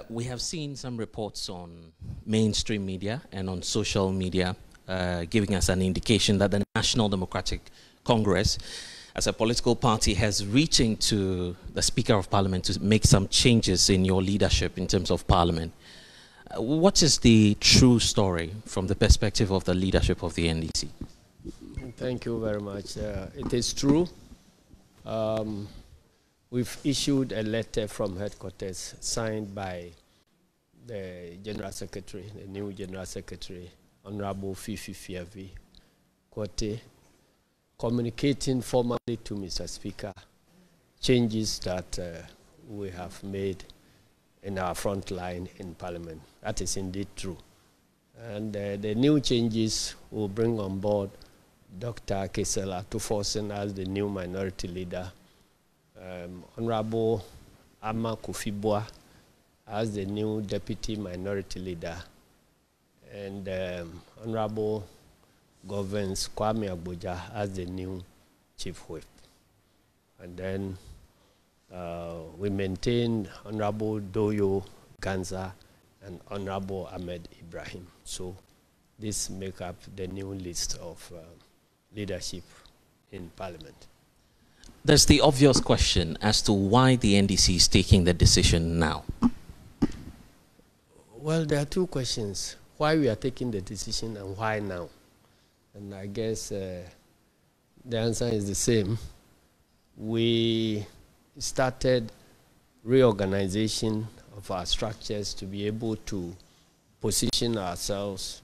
We have seen some reports on mainstream media and on social media giving us an indication that the National Democratic Congress, as a political party, has reaching to the Speaker of Parliament to make some changes in your leadership in terms of Parliament. What is the true story from the perspective of the leadership of the NDC? Thank you very much. It is true. We've issued a letter from headquarters signed by the General Secretary, the new General Secretary, Honorable Fifi Fiavi Kote, communicating formally to Mr. Speaker changes that we have made in our front line in Parliament. That is indeed true. And the new changes will bring on board Dr. Kesela Tuforsen as the new minority leader, Honorable Ama Kufibwa as the new deputy minority leader, and Honorable Governance Kwame Agboja as the new chief whip. And then we maintain Honorable Doyo Ganza and Honorable Ahmed Ibrahim. So this make up the new list of leadership in Parliament. There's the obvious question as to why the NDC is taking the decision now. Well, there are two questions. Why we are taking the decision and why now? And I guess the answer is the same. We started reorganization of our structures to be able to position ourselves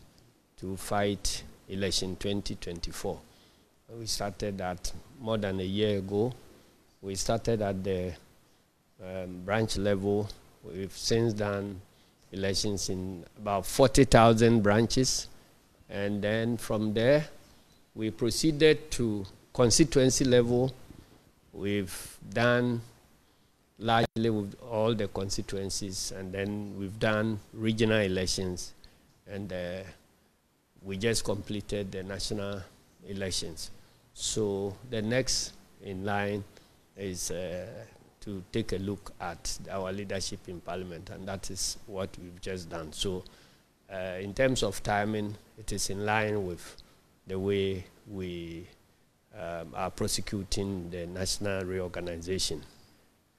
to fight election 2024. We started that more than a year ago. We started at the branch level. We've since done elections in about 40,000 branches. And then from there, we proceeded to constituency level. We've done largely with all the constituencies, and then we've done regional elections, and we just completed the national elections. So the next in line is to take a look at our leadership in Parliament, and that is what we've just done. So in terms of timing, it is in line with the way we are prosecuting the national reorganization.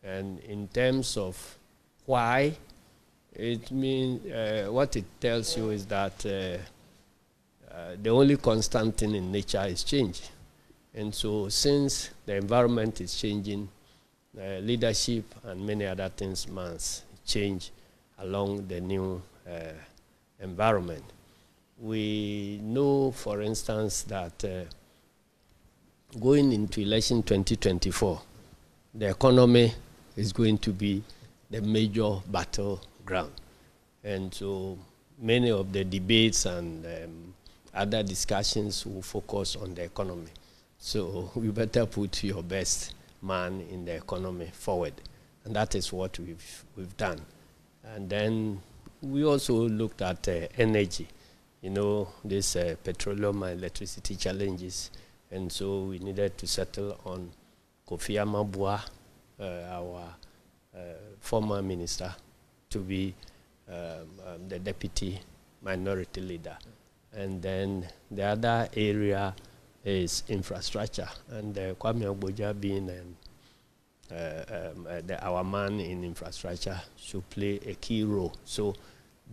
And in terms of why, it means what it tells you is that the only constant thing in nature is change. And so since the environment is changing, leadership and many other things must change along the new environment. We know, for instance, that going into election 2024, the economy is going to be the major battleground. And so many of the debates and other discussions will focus on the economy. So we better put your best man in the economy forward. And that is what we've done. And then we also looked at energy, you know, this petroleum and electricity challenges. And so we needed to settle on Kofi Amabua, our former minister, to be the deputy minority leader. And then the other area is infrastructure, and Kwame Agboja being our man in infrastructure should play a key role. So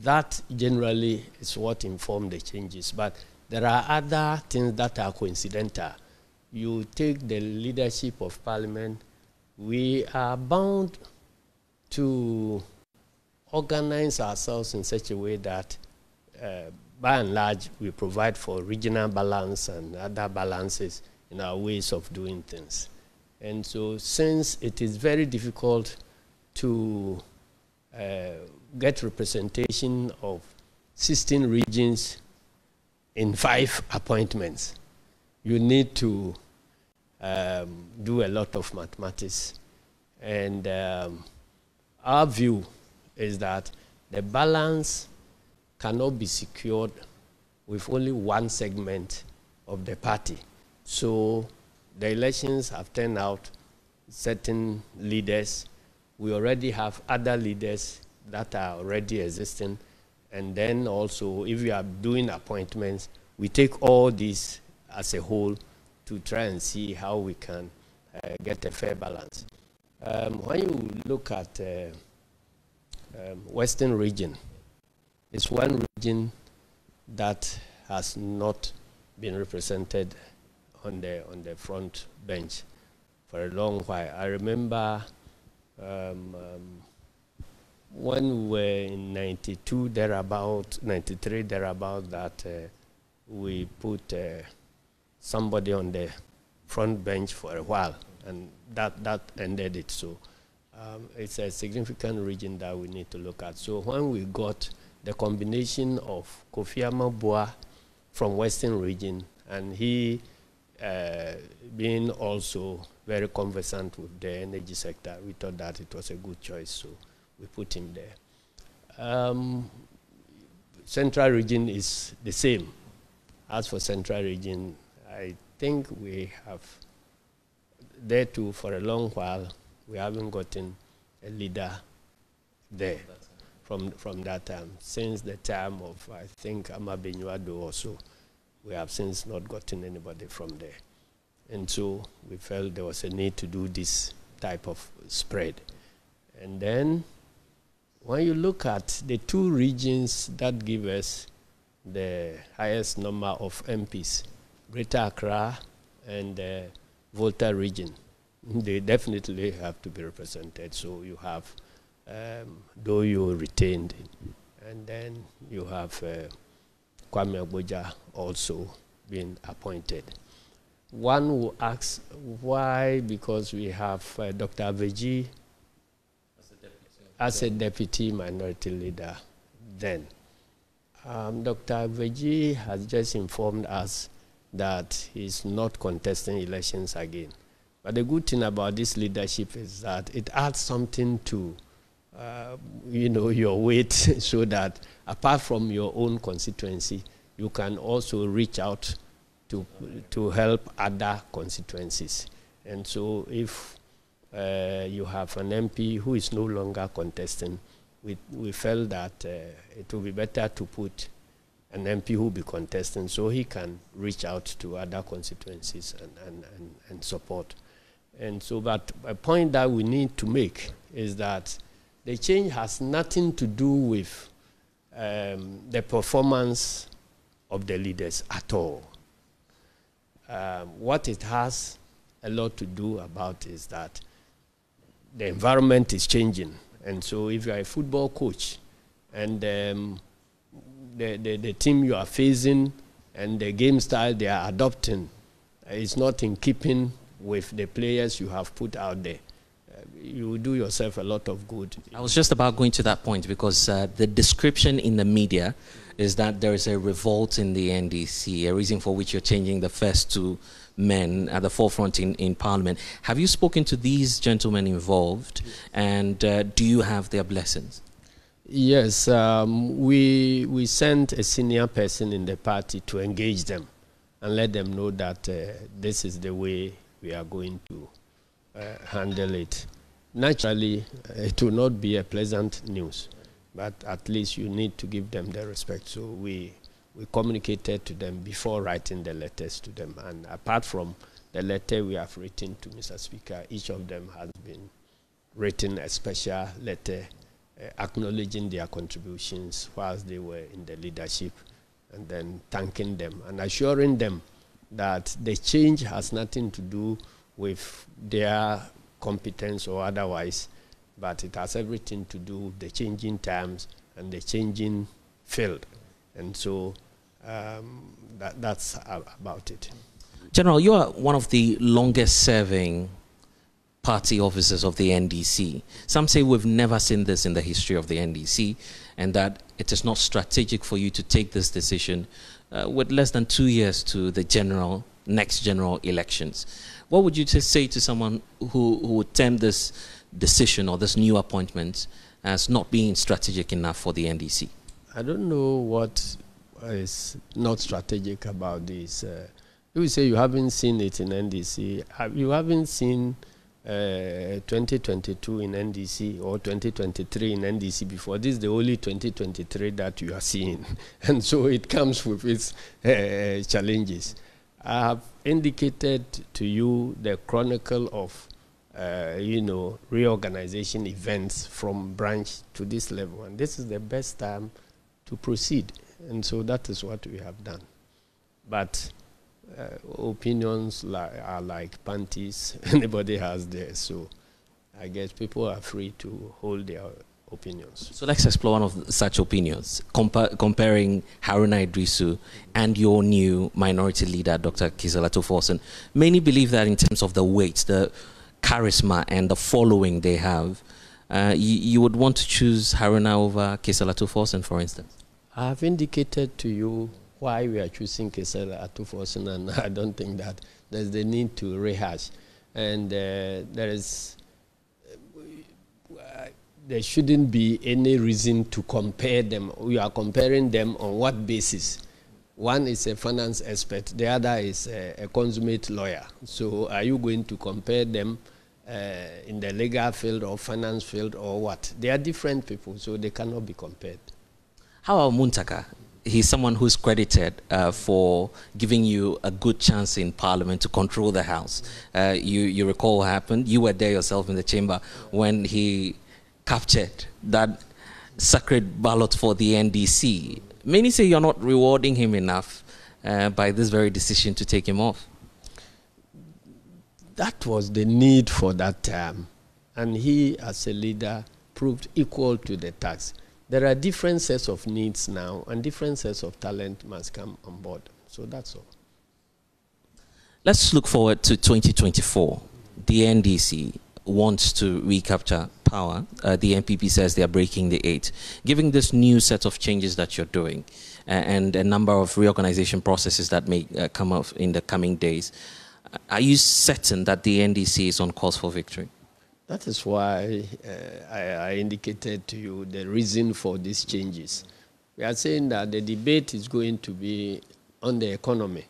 that generally is what informed the changes. But there are other things that are coincidental. You take the leadership of Parliament, we are bound to organize ourselves in such a way that by and large, we provide for regional balance and other balances in our ways of doing things. And so since it is very difficult to get representation of 16 regions in 5 appointments, you need to do a lot of mathematics. And our view is that the balance cannot be secured with only one segment of the party. So the elections have turned out certain leaders. We already have other leaders that are already existing. And then also, if we are doing appointments, we take all these as a whole to try and see how we can get a fair balance. When you look at Western region, it's one region that has not been represented on the front bench for a long while. I remember when we were in 92 thereabout, 93 thereabout, that we put somebody on the front bench for a while, and that ended it. So it's a significant region that we need to look at. So when we got the combination of Kofi Amabua from Western region, and he being also very conversant with the energy sector, we thought that it was a good choice, so we put him there. Central region is the same. As for Central region, I think we have, there too, for a long while, we haven't gotten a leader there from that time. Since the time of, I think, Amabenyuado also, we have since not gotten anybody from there. And so we felt there was a need to do this type of spread. And then when you look at the two regions that give us the highest number of MPs, Greater Accra and Volta region, they definitely have to be represented. So you have Doyo retained, and then you have Kwame Agboja also being appointed. One who asks why, because we have Dr. Aveji as a deputy minority leader then. Dr. Aveji has just informed us that he's not contesting elections again. But the good thing about this leadership is that it adds something to your weight, so that apart from your own constituency, you can also reach out to help other constituencies. And so if you have an MP who is no longer contesting, we felt that it would be better to put an MP who will be contesting so he can reach out to other constituencies and support. And so, but a point that we need to make is that the change has nothing to do with the performance of the leaders at all. What it has a lot to do about is that the environment is changing. And so if you are a football coach and the team you are facing and the game style they are adopting is not in keeping with the players you have put out there, you will do yourself a lot of good. I was just about going to that point, because the description in the media is that there is a revolt in the NDC, a reason for which you're changing the first two men at the forefront in Parliament. Have you spoken to these gentlemen involved, and do you have their blessings? Yes, we sent a senior person in the party to engage them and let them know that this is the way we are going to handle it. Naturally, it will not be a pleasant news, but at least you need to give them the respect. So we communicated to them before writing the letters to them. And apart from the letter we have written to Mr. Speaker, each of them has been written a special letter acknowledging their contributions whilst they were in the leadership, and then thanking them and assuring them that the change has nothing to do with their competence or otherwise, but it has everything to do with the changing times and the changing field. And so that's about it. General, you are one of the longest serving party officers of the NDC. Some say we've never seen this in the history of the NDC, and that it is not strategic for you to take this decision with less than 2 years to the next general elections. What would you say to someone who would term this decision or this new appointment as not being strategic enough for the NDC? I don't know what is not strategic about this. You say you haven't seen it in NDC. You haven't seen 2022 in NDC or 2023 in NDC before. This is the only 2023 that you are seeing. And so it comes with its challenges. I have indicated to you the chronicle of, reorganization events from branch to this level. And this is the best time to proceed. And so that is what we have done. But opinions are like panties. Anybody has theirs. So I guess people are free to hold their opinions. So let's explore one of such opinions, comparing Haruna Idrisu and your new minority leader, Dr. Kisela Tuforsen. Many believe that in terms of the weight, the charisma and the following they have, you would want to choose Haruna over Kisela Tuforsen, for instance? I have indicated to you why we are choosing Kisela Tuforsen, and I don't think that there's the need to rehash. And there shouldn't be any reason to compare them. We are comparing them on what basis? One is a finance expert, the other is a consummate lawyer. So are you going to compare them in the legal field or finance field or what? They are different people, so they cannot be compared. How about Muntaka? He's someone who's credited for giving you a good chance in Parliament to control the House. You recall what happened? You were there yourself in the chamber when he captured that sacred ballot for the NDC. Many say you're not rewarding him enough by this very decision to take him off. That was the need for that term. And he, as a leader, proved equal to the task. There are different sets of needs now, and different sets of talent must come on board. So that's all. Let's look forward to 2024. The NDC wants to recapture power. The NPP says they are breaking the 8. Given this new set of changes that you're doing and a number of reorganization processes that may come up in the coming days, are you certain that the NDC is on course for victory? That is why I indicated to you the reason for these changes. We are saying that the debate is going to be on the economy.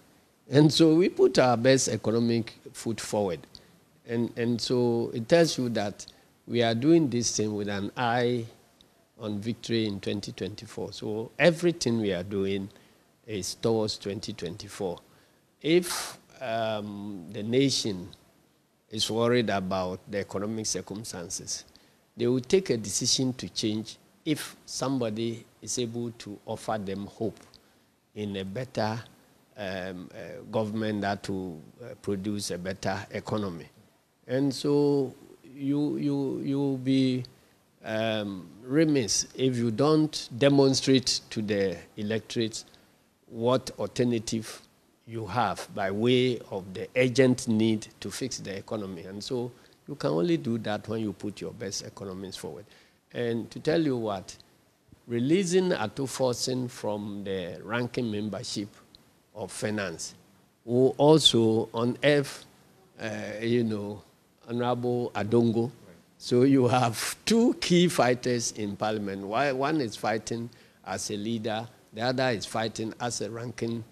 And so we put our best economic foot forward. And so it tells you that we are doing this thing with an eye on victory in 2024. So everything we are doing is towards 2024. If the nation is worried about the economic circumstances, they will take a decision to change if somebody is able to offer them hope in a better government that will produce a better economy. And so you will be remiss if you don't demonstrate to the electorate what alternative you have by way of the urgent need to fix the economy. And so you can only do that when you put your best economists forward. And to tell you what, releasing Tuforsen from the ranking membership of finance will also unearth, Honorable Adongo. Right. So you have two key fighters in Parliament. One is fighting as a leader, the other is fighting as a ranking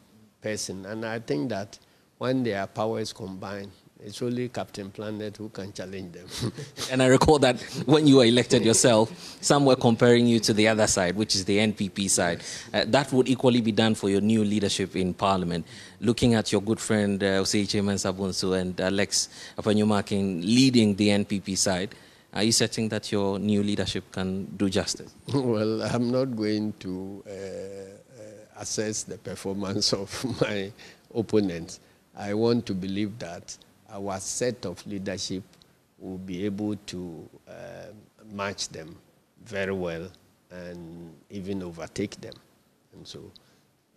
person. And I think that when their powers combine, it's only Captain Planet who can challenge them. And I recall that when you were elected yourself, some were comparing you to the other side, which is the NPP side. That would equally be done for your new leadership in Parliament. Looking at your good friend Osei Chairman Sabunsu and Alex Apanyumakin leading the NPP side, are you certain that your new leadership can do justice? Well, I'm not going to assess the performance of my opponents. I want to believe that our set of leadership will be able to match them very well and even overtake them. And so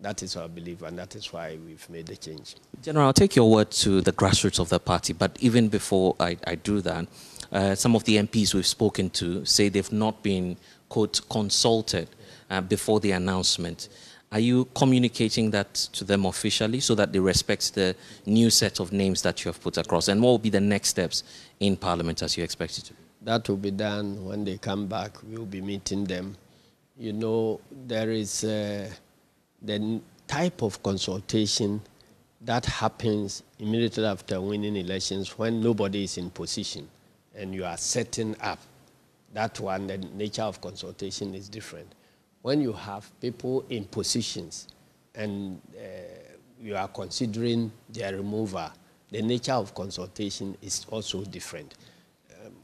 that is our belief, and that is why we've made the change. General, I'll take your word to the grassroots of the party, but even before I do that, some of the MPs we've spoken to say they've not been, quote, consulted before the announcement. Are you communicating that to them officially so that they respect the new set of names that you have put across? And what will be the next steps in Parliament as you expect it to be? That will be done when they come back. We'll be meeting them. You know, there is the type of consultation that happens immediately after winning elections when nobody is in position and you are setting up. That one, the nature of consultation is different. When you have people in positions and you are considering their removal, the nature of consultation is also different.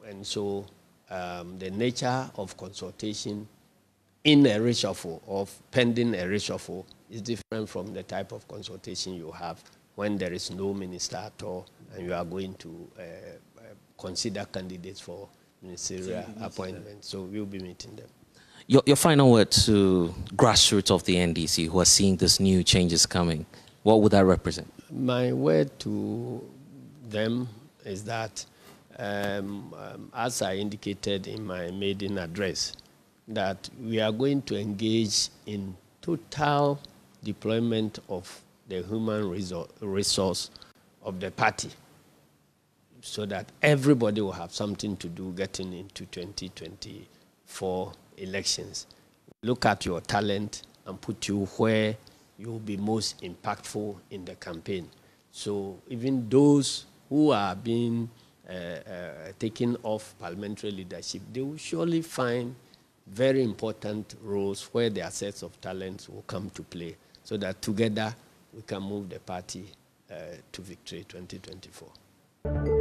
And so the nature of consultation in a reshuffle or pending a reshuffle is different from the type of consultation you have when there is no minister at all and you are going to consider candidates for ministerial appointments. So we'll be meeting them. Your final word to grassroots of the NDC who are seeing these new changes coming, what would that represent? My word to them is that, as I indicated in my maiden address, that we are going to engage in total deployment of the human resource of the party so that everybody will have something to do getting into 2024 elections. Look at your talent and put you where you will be most impactful in the campaign. So even those who are being taken off parliamentary leadership, they will surely find very important roles where their sets of talents will come to play so that together we can move the party to victory 2024.